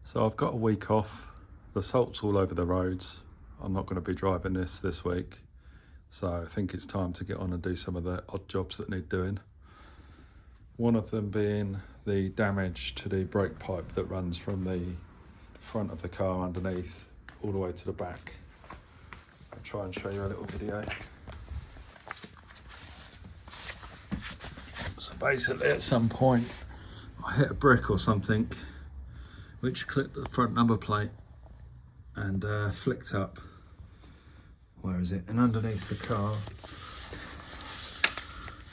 So I've got a week off. The salt's all over the roads. I'm not going to be driving this week. So I think it's time to get on and do some of the odd jobs that need doing. One of them being the damage to the brake pipe that runs from the front of the car underneath all the way to the back. I'll try and show you a little video. So basically at some point I hit a brick or something which clipped the front number plate and flicked up. Where is it? And underneath the car,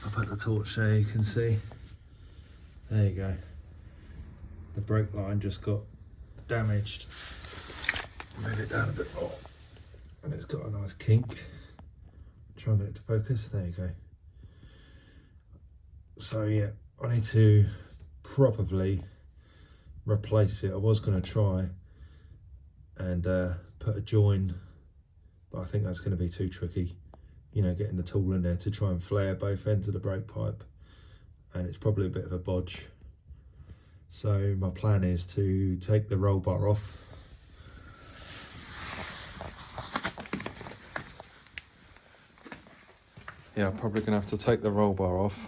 I'll put the torch there, you can see. There you go. The brake line just got damaged. Move it down a bit more. And it's got a nice kink. Try and get it to focus. There you go. So yeah, I need to probably replace it. I was going to try and put a join, but I think that's going to be too tricky, you know, getting the tool in there to try and flare both ends of the brake pipe, and it's probably a bit of a bodge. So my plan is to take the roll bar off, yeah, I'm probably going to have to take the roll bar off,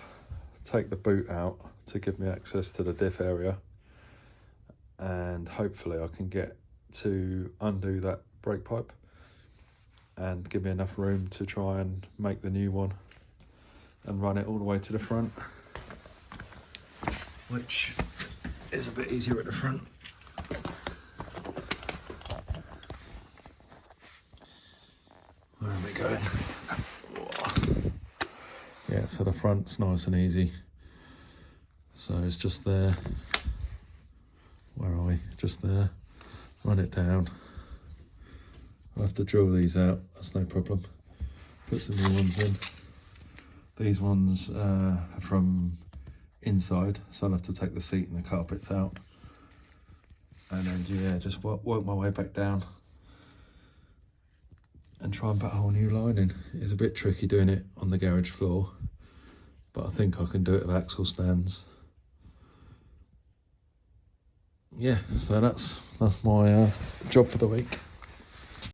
take the boot out to give me access to the diff area, and hopefully I can get to undo that brake pipe and give me enough room to try and make the new one and run it all the way to the front, which is a bit easier at the front. Where are we going? Yeah, so the front's nice and easy. So it's just there. Where are we? Just there. Run it down. I'll have to drill these out, that's no problem. Put some new ones in. These ones are from inside, so I'll have to take the seat and the carpets out. And then, yeah, just work my way back down and try and put a whole new line in. It's a bit tricky doing it on the garage floor, but I think I can do it with axle stands. Yeah, so that's my job for the week.